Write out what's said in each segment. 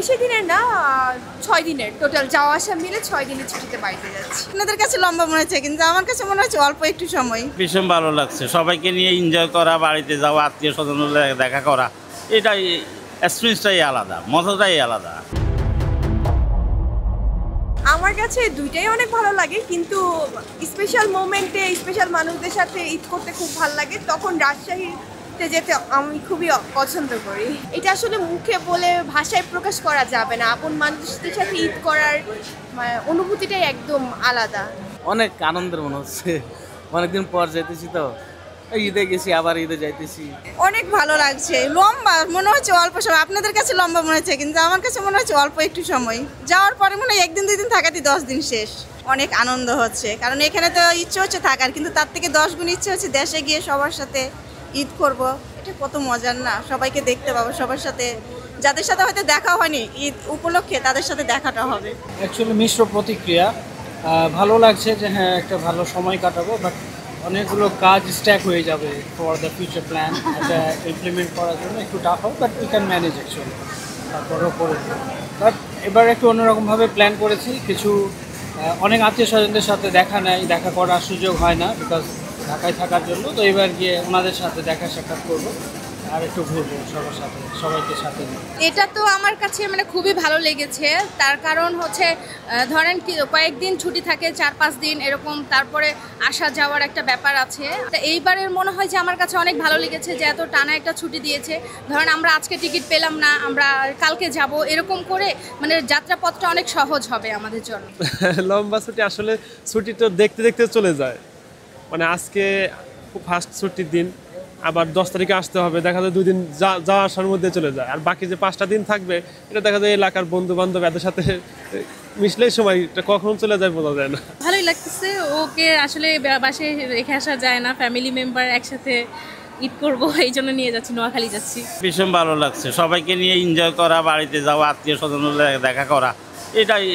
বেশি দিনের না, 6 দিনের টোটাল যাওয়া আসা মিলে 6 দিনের ছুটিতে বাড়িতে যাচ্ছি। আপনাদের কাছে লম্বা মনে হচ্ছে, কিন্তু আমার কাছে মনে হচ্ছে অল্প একটু সময়। ভীষণ ভালো লাগছে, সবাইকে নিয়ে এনজয় করা, বাড়িতে যাওয়া, আত্মীয় স্বজন দেখা করা, এটাই এক্সপিরিয়েন্সটাই আলাদা, মজাটাই আলাদা। আমার কাছে দুইটাই অনেক ভালো লাগে, কিন্তু স্পেশাল মোমেন্টে স্পেশাল মানুষদের সাথে ঈদ করতে খুব ভালো লাগে। তখন রাজশাহীতে যেতে আমি খুবই পছন্দ করি। এটা আসলে মুখে বলে ভাষায় প্রকাশ করা যাবে না। আপন মানুষদের সাথে ঈদ করার অনুভূতিটাই একদম আলাদা। অনেক আনন্দের মনে হচ্ছে, অনেকদিন পর যাইতেছি তো, ঈদে গেছি আবার ঈদে যাইতেছি। অনেক ভালো লাগছে, লম্বা মনে হচ্ছে অল্প সময়। আপনাদের কাছে লম্বা মনে হচ্ছে, কিন্তু আমার কাছে মনে হচ্ছে অল্প একটু সময়। যাওয়ার পরে মনে হয় 1 দিন 2 দিন থাকাতে 10 দিন শেষ। অনেক আনন্দ হচ্ছে, কারণ এখানে তো ইচ্ছে হচ্ছে থাকার, কিন্তু তার থেকে 10 গুণ ইচ্ছে হচ্ছে দেশে গিয়ে সবার সাথে ঈদ করব। এটা কত মজার না, সবাইকে দেখতে পাবো, সবার সাথে যাদের সাথে হয়তো দেখা হয়নি ঈদ উপলক্ষে তাদের সাথে দেখাটা হবে। অ্যাকচুয়ালি মিশ্র প্রতিক্রিয়া। ভালো লাগছে যে হ্যাঁ একটা ভালো সময় কাটাবো, বাট অনেকগুলো কাজ স্ট্যাক হয়ে যাবে ফর দ্য ফিউচার প্ল্যান। এটা ইমপ্লিমেন্ট করার জন্য একটু টাফ হবে, but we can manage actually. তারপরেও করে বাট এবার একটু অন্যরকমভাবে প্ল্যান করেছি। কিছু অনেক আত্মীয় স্বজনদের সাথে দেখা করার সুযোগ হয় না বিকজ ঢাকায় থাকার জন্য। তো এবার গিয়ে ওনাদের সাথে দেখা সাক্ষাৎ করবো আর একটু ঘুরবো সবার সাথে, সবাইকে সাথে নিয়ে। এটা তো আমার কাছে মানে খুবই ভালো লেগেছে। তার কারণ হচ্ছে ধরেন কি কয়েকদিন ছুটি থাকে, 4-5 দিন এরকম, তারপরে আসা যাওয়ার একটা ব্যাপার আছে। তো এইবারের মনে হয় যে আমার কাছে অনেক ভালো লেগেছে যে এত টানা একটা ছুটি দিয়েছে। ধরেন আমরা আজকে টিকিট পেলাম না, আমরা কালকে যাব, এরকম করে মানে যাত্রাপথটা অনেক সহজ হবে আমাদের জন্য। লম্বা ছুটি আসলে ছুটি তো দেখতে দেখতে চলে যায়। মানে আজকে ফার্স্ট ছুটির দিন, আবার 10 তারিখে আসতে হবে, দেখা যায় 2 দিন যাওয়া আসার মধ্যে চলে যায়। আর বাকি যে 5টা দিন থাকবে এটা দেখা যায় এলাকার বন্ধু বান্ধব এদের সাথে মিশলেই সময়টা কখন চলে যায় বোঝা যায় না। ভালোই লাগতেছে, ওকে আসলে বাসায় রেখে আসা যায় না, ফ্যামিলি মেম্বার একসাথে ঈদ করবো এই জন্য নিয়ে যাচ্ছি, নোয়াখালী যাচ্ছি। ভীষণ ভালো লাগছে, সবাইকে নিয়ে এনজয় করা, বাড়িতে যাওয়া, আত্মীয় স্বজন দেখা করা, এটাই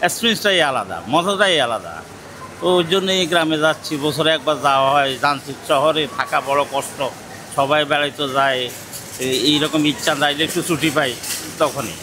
এক্সপিরিয়েন্সটাই আলাদা, মজাটাই আলাদা। তো ওই জন্য এই গ্রামে যাচ্ছি, বছরে একবার যাওয়া হয়। জানছি শহরে থাকা বড় কষ্ট, সবাই বেড়াইতে যায়, এইরকম ইচ্ছা যাইলে একটু ছুটি পাই তখনই।